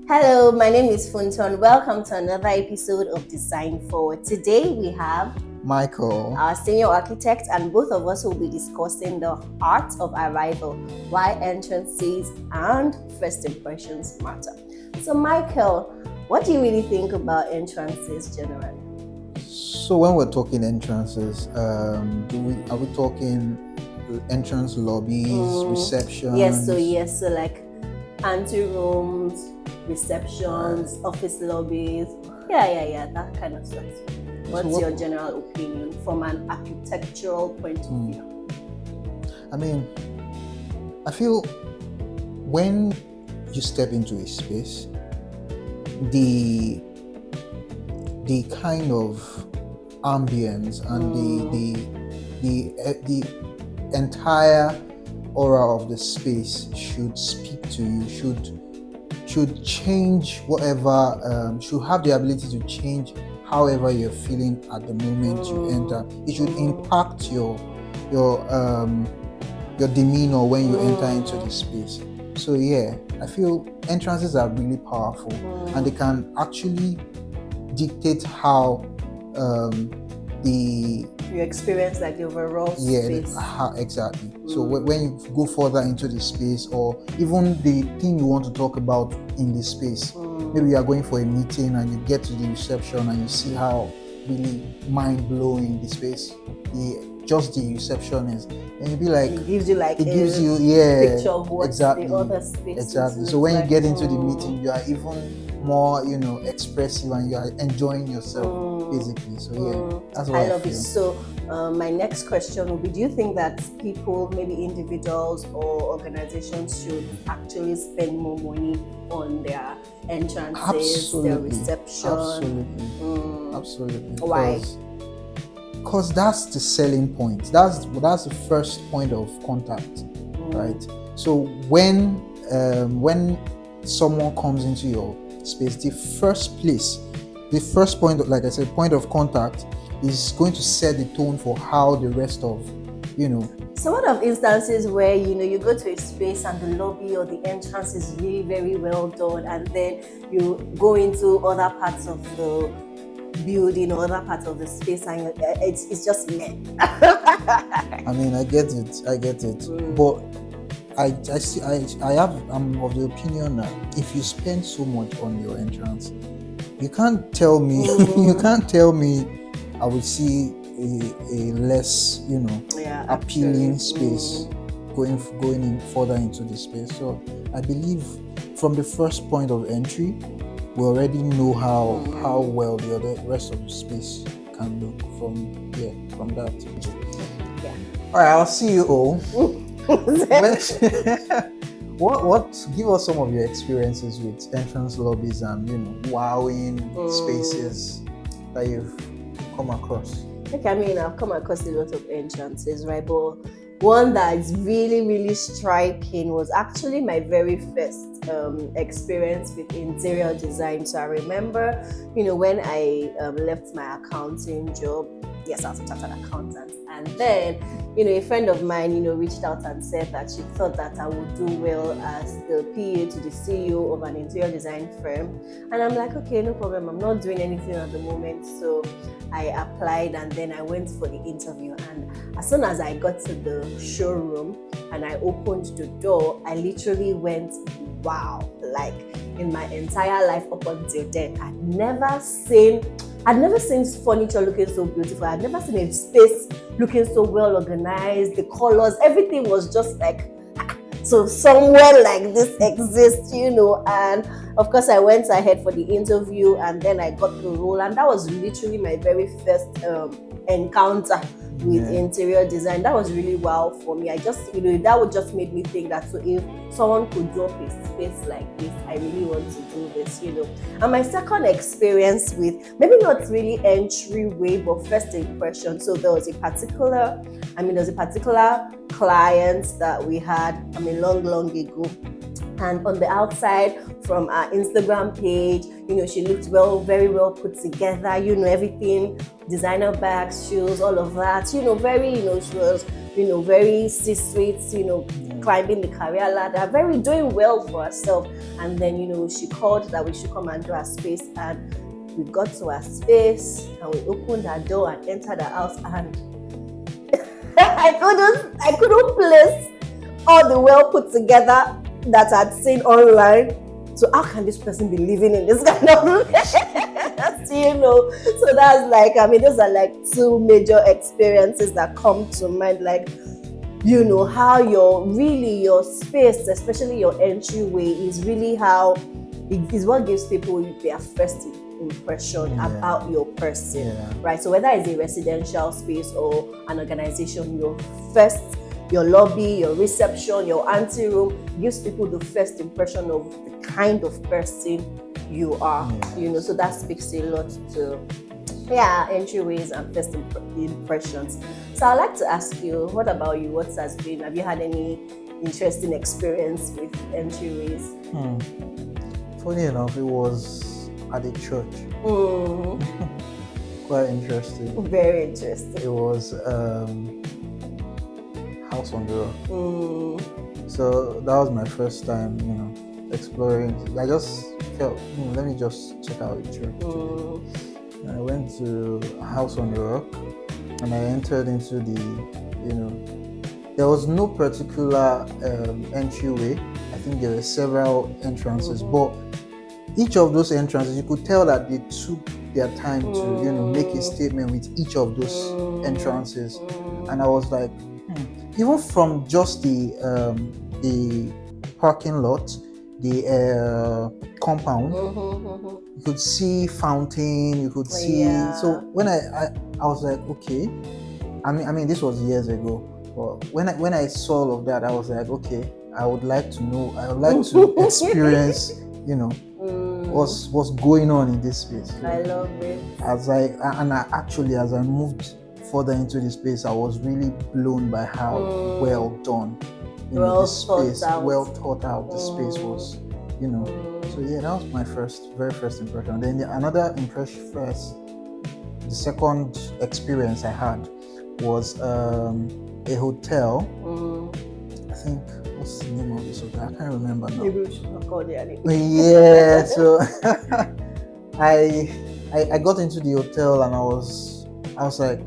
Hello, my name is Funto and welcome to another episode of Design Forward. Today we have Micheal, our senior architect, and both of us will be discussing the art of arrival, why entrances and first impressions matter. So, Micheal, what do you really think about entrances generally? so when we're talking entrances, are we talking entrance lobbies, receptions? Yes, so like anterooms, receptions, office lobbies. Yeah, that kind of stuff. What's your general opinion from an architectural point of view? I mean, I feel when you step into a space, the kind of ambience and the entire aura of the space should speak to you, should change whatever, should have the ability to change however you're feeling at the moment you enter. It should impact your demeanor when you enter into the space. So yeah, I feel entrances are really powerful and they can actually dictate how you experience like the overall space. Exactly. So when you go further into the space, or even the thing you want to talk about in the space, maybe you are going for a meeting and you get to the reception and you see how really mind-blowing the space, just the reception is, and you'll be like, it gives you picture of what exactly the other space exactly. So when you get into the meeting, you are even more expressive and you are enjoying yourself basically. So yeah, that's what I love feel. it. So my next question will be, do you think that people, maybe individuals or organizations, should actually spend more money on their entrances, their reception? Absolutely. Why? Because that's the selling point. That's the first point of contact, right? So when someone comes into your space, the first point, like I said, point of contact is going to set the tone for how the rest of, So what of instances where you go to a space and the lobby or the entrance is really very well done, and then you go into other parts of the building or other parts of the space and it's just meh? I mean, I get it, but I'm of the opinion that if you spend so much on your entrance, you can't tell me I would see a less appealing space going in further into the space. So I believe from the first point of entry, we already know how well the other rest of the space can look from that. Yeah. All right, I'll see you all. What give us some of your experiences with entrance lobbies and wowing spaces that you've come across? Okay, I mean, I've come across a lot of entrances, right? But one that's really, really striking was actually my very first experience with interior design. So I remember, when I left my accounting job. Yes, I was a chartered accountant. And then, a friend of mine, reached out and said that she thought that I would do well as the PA to the CEO of an interior design firm. And I'm like, okay, no problem. I'm not doing anything at the moment. So I applied and then I went for the interview. And as soon as I got to the showroom and I opened the door, I literally went, wow. Like, in my entire life up until then, I'd never seen furniture looking so beautiful. I'd never seen a space looking so well organized. The colors, everything was just like, so somewhere like this exists, and of course I went ahead for the interview and then I got the role, and that was literally my very first encounter with interior design. That was really wow for me. I just, that would just made me think that, so if someone could drop a space like this, I really want to do this, And my second experience with, maybe not really entryway, but first impression. So there was a particular client that we had, long ago. And on the outside, from our Instagram page, she looked very well put together, everything, designer bags, shoes, all of that, very, she was, very C-suite, climbing the career ladder, very doing well for herself. And then, she called that we should come and do her space. And we got to her space and we opened her door and entered her house. And I couldn't place all the well put together that I'd seen online. So how can this person be living in this kind of so that's like, those are like two major experiences that come to mind, like, how your space, especially your entryway, is really how it is what gives people their first impression about your person, right? So whether it's a residential space or an organization, your lobby, your reception, your ante room gives people the first impression of the kind of person you are, so that speaks a lot to entryways and first impressions. So I'd like to ask you, what about you? Have you had any interesting experience with entryways? Funny enough, it was at a church. Quite interesting. Very interesting. It was House on the Rock. So that was my first time, exploring. I just felt, let me just check out the church today. I went to House on the Rock and I entered into there was no particular entryway. I think there were several entrances, but each of those entrances, you could tell that they took their time to, make a statement with each of those entrances. And I was like, even from just the parking lot, the compound, you could see fountain, you could see. So when I was like, okay, I mean this was years ago, but when I saw all of that, I was like, okay, I would like to experience, what's going on in this space. I love it. As I moved further into the space, I was really blown by how well done, well the space, thought out. well thought out the space was, So that was my very first impression. Then another impression, the second experience I had was a hotel. I think, what's the name of this hotel? I can't remember now. Maybe we should not call it. Yeah, so I got into the hotel and I was like,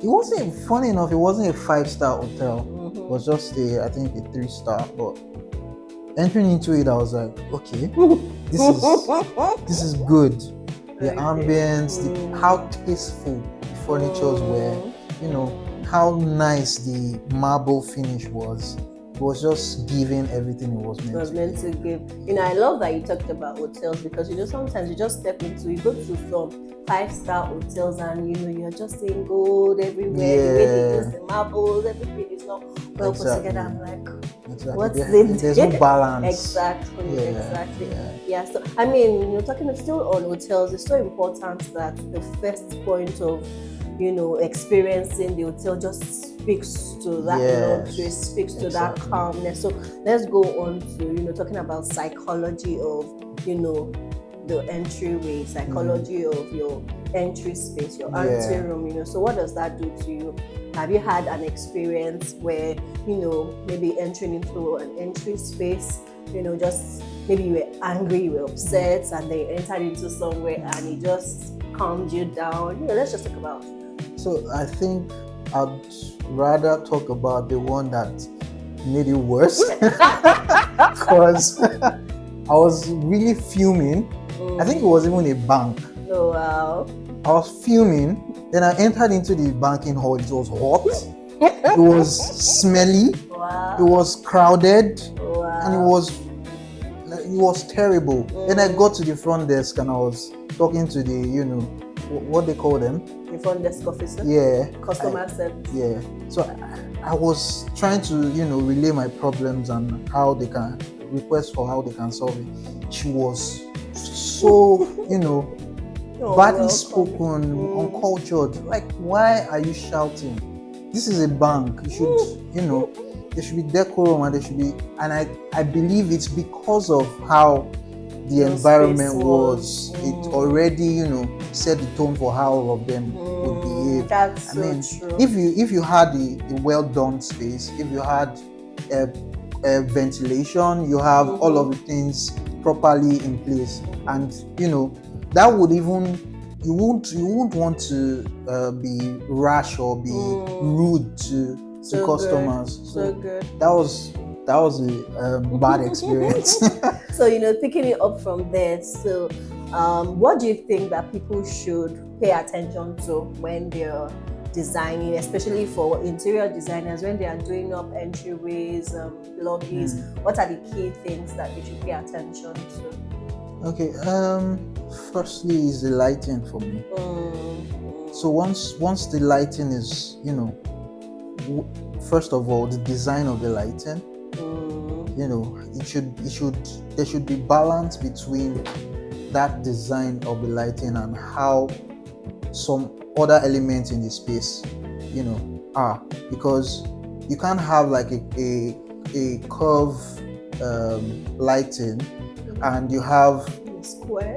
it wasn't, funny enough, it wasn't a 5-star hotel. It was just I think a 3-star. But entering into it, I was like, okay, this is good. The ambience, how tasteful the furnitures were, how nice the marble finish was. It was just giving everything it was meant to give. I love that you talked about hotels, because sometimes you just go to some 5-star hotels and you're just seeing gold everywhere. The way they use the marbles, everything is not well put together. I'm like, what's this? There's no balance. Exactly. Yeah. So talking still on hotels, it's so important that the first point of experiencing the hotel just speaks to that luxury, speaks to that calmness. So let's go on to talking about psychology of the entryway, psychology of your entry space, your ante room. So what does that do to you? Have you had an experience where maybe entering into an entry space, just maybe you were angry, you were upset, and then you entered into somewhere and it just calmed you down? Let's just talk about. So I think I'd rather talk about the one that made it worse, because I was really fuming. I think it was even a bank. Oh wow! I was fuming. Then I entered into the banking hall. It was hot. It was smelly. Wow. It was crowded. Wow. And it was terrible. Then I got to the front desk and I was talking to the, what they call them? The front desk officer? Yeah. Customer service? Yeah. So I was trying to, relay my problems and how they can request for how they can solve it. She was so, badly spoken, uncultured. Like, why are you shouting? This is a bank. You should, there should be decorum and there should be, and I believe it's because of how the environment was. It already, set the tone for how all of them would behave. That's true. If you had a well done space, if you had ventilation, you have all of the things properly in place, and that would even you won't want to be rash or be rude to customers. So good. That was a bad experience. So picking it up from there, so what do you think that people should pay attention to when they're designing, especially for interior designers, when they are doing up entryways, lobbies? What are the key things that they should pay attention to? Okay, firstly is the lighting for me. So once the lighting is, first of all, the design of the lighting, there should be balance between that design of the lighting and how some other elements in the space are, because you can't have like a curve lighting and you have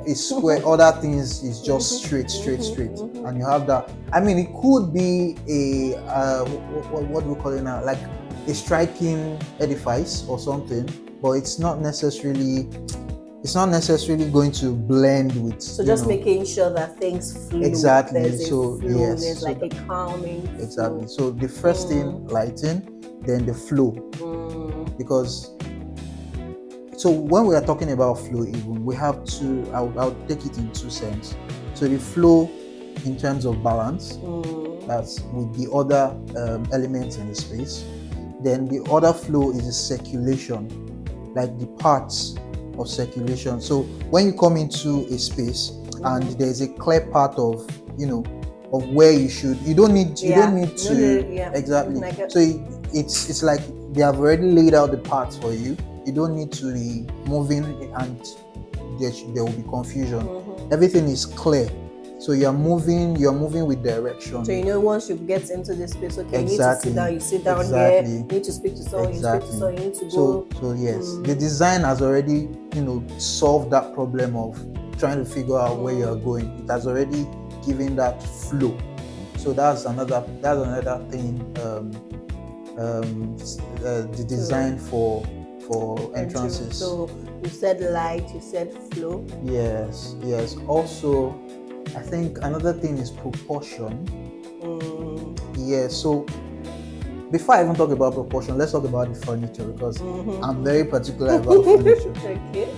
a square other things is just straight, and you have that. I mean, it could be a what do we call it now, like a striking edifice or something, but it's not necessarily going to blend with. So just making sure that things flow. Exactly. There's so flow, yes, there's like a calming. Exactly. So the first thing, lighting, then the flow, because. So when we are talking about flow, even we have to. I'll take it in two sense. So the flow, in terms of balance, that's with the other elements in the space. Then the other flow is the circulation, like the parts of circulation. So when you come into a space and there's a clear part of of where you don't need to exactly. So it's like they have already laid out the parts for you. You don't need to be moving and there will be confusion. Everything is clear. So you're moving with direction. So once you get into the space, okay, you need to sit down, you sit down here, you need to speak to someone, you speak to someone, you need to go. So yes, the design has already, solved that problem of trying to figure out where you're going. It has already given that flow. So that's another thing, the design for entrances. So you said light, you said flow. Yes. Also, I think another thing is proportion. Yeah. So before I even talk about proportion, let's talk about the furniture, because I'm very particular about furniture. Okay.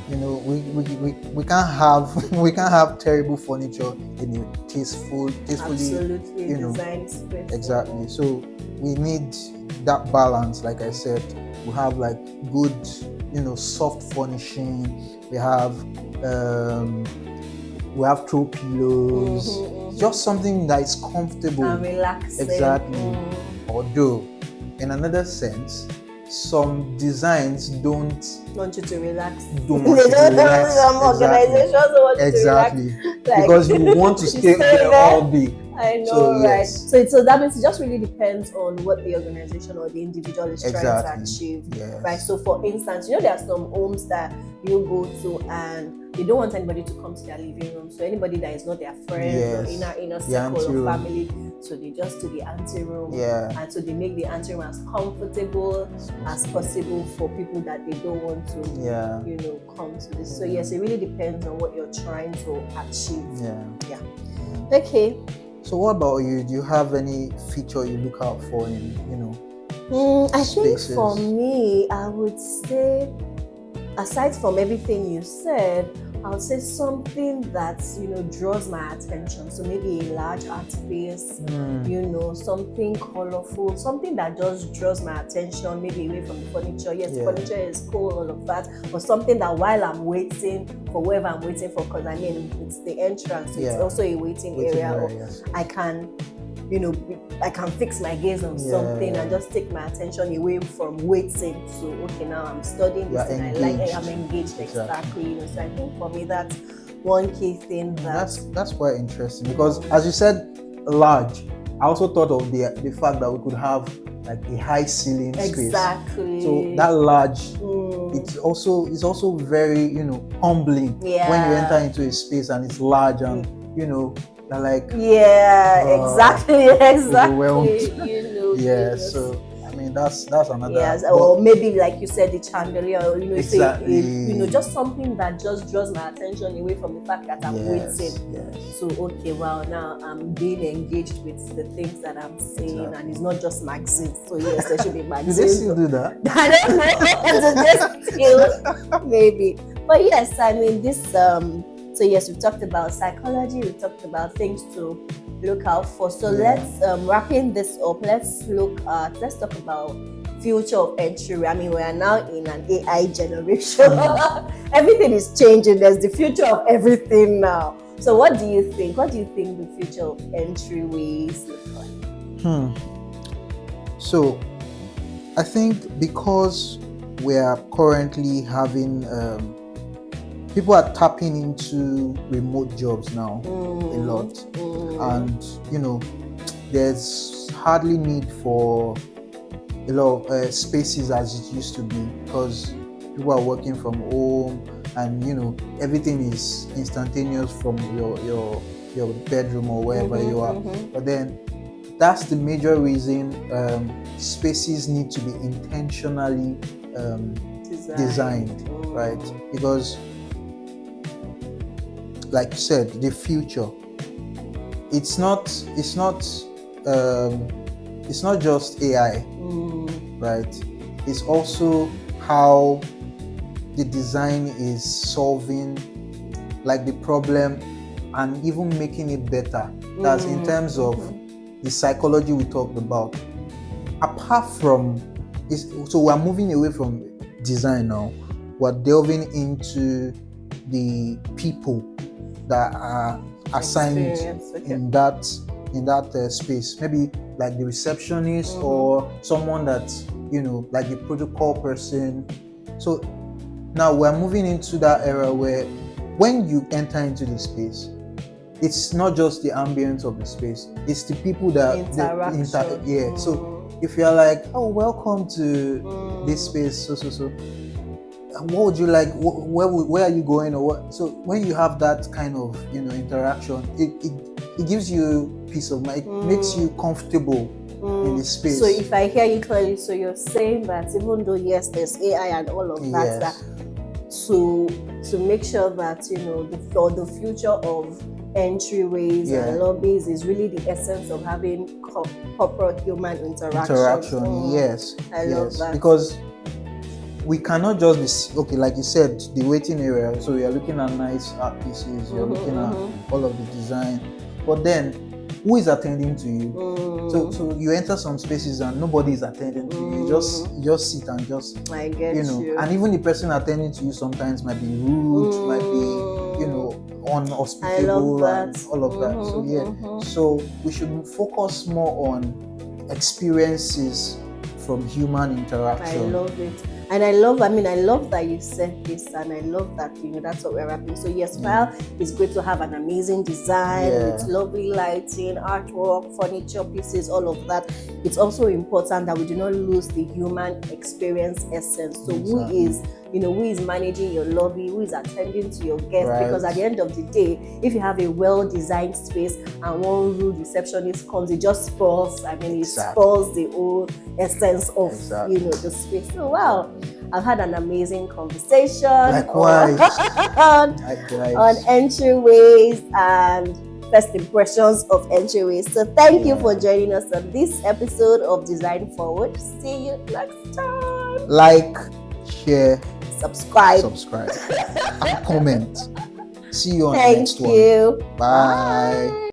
We can't have terrible furniture in a tastefully designed space. Exactly. So we need that balance. Like I said, we have like good, soft furnishing. We have throw pillows. Just something that is comfortable and relaxing. Exactly. Although, in another sense, some designs don't want you to relax. Don't want you to relax. Some organizations don't want you to relax. Because you want to stay there all day. I know, right? Yes. So that means it just really depends on what the organization or the individual is trying to achieve, right? So for instance, there are some homes that you go to and they don't want anybody to come to their living room. So anybody that is not their friend or inner circle of family, so they just do the ante room, and so they make the ante room as comfortable as possible for people that they don't want to, come to this. So yes, it really depends on what you're trying to achieve. Yeah. Okay. So what about you? Do you have any feature you look out for in, I think spaces? for me, I would say, aside from everything you said, I would say something that, draws my attention. So maybe a large art space, something colorful, something that just draws my attention, maybe away from the furniture. Yes, the furniture is cool, all of that, but something that while I'm waiting for whoever I'm waiting for, because it's the entrance, so it's also a waiting area. I can I can fix my gaze on something and just take my attention away from waiting to, okay, now I'm studying this and I like it, I'm engaged. Exactly. So I think for me that's one key thing. That's quite interesting, because as you said, large, I also thought of the fact that we could have like a high ceiling space. Exactly. So that large, it's also very, humbling when you enter into a space and it's large and, they're like exactly. overwhelmed. So I mean mean, that's another. Yes, or maybe like you said, the chandelier, or exactly. just something that just draws my attention away from the fact that I'm waiting. Yes. So okay, well, now I'm being engaged with the things that I'm seeing, and it's not just magazines. So yes, there should be magazines. Do they still do that? I don't know. Do they still? Maybe. But yes, I mean this. So yes, we've talked about psychology. We've talked about things to look out for. So let's wrapping this up. Let's talk about future of entry. I mean, we are now in an AI generation. Everything is changing. There's the future of everything now. So what do you think? What do you think the future of entryways look like? So I think because we are currently having people are tapping into remote jobs now a lot, and there's hardly need for a lot of spaces as it used to be, because people are working from home, and everything is instantaneous from your bedroom or wherever you are. But then that's the major reason spaces need to be intentionally designed, right? Because like you said, the future, it's not just AI, right? It's also how the design is solving like the problem and even making it better. That's in terms of the psychology we talked about. Apart from so we're moving away from design now, we're delving into the people that are assigned in that space, maybe like the receptionist or someone that's like the protocol person. So now we're moving into that era where when you enter into the space, it's not just the ambience of the space, it's the people that interaction. So if you're like, oh, welcome to this space, so what would you like, where are you going, or what? So when you have that kind of interaction, it gives you peace of mind. It makes you comfortable in the space. So if I hear you clearly, so you're saying that even though yes, there's AI and all of that, that to make sure that the future of entryways and lobbies is really the essence of having corporate human interaction. Yes, I love that, because we cannot just be like you said, the waiting area. So you're looking at nice art pieces, you're looking at all of the design, but then who is attending to you? So you enter some spaces and nobody is attending to you. You just sit and just I get you. And even the person attending to you sometimes might be rude, might be unhospitable and all of that. So we should focus more on experiences from human interaction. I love it. And I love that you said this, and I love that that's what we're wrapping. So yes, while it's great to have an amazing design with lovely lighting, artwork, furniture pieces, all of that, it's also important that we do not lose the human experience essence. So who is managing your lobby, who is attending to your guests? Right. Because at the end of the day, if you have a well-designed space and one rude receptionist comes, it just spoils. It spoils the whole essence of the space. So wow, I've had an amazing conversation Likewise. on entryways and first impressions of entryways. So thank you for joining us on this episode of Design Forward. See you next time. Like, share, subscribe and comment. See you on the next one. Thank you. Bye.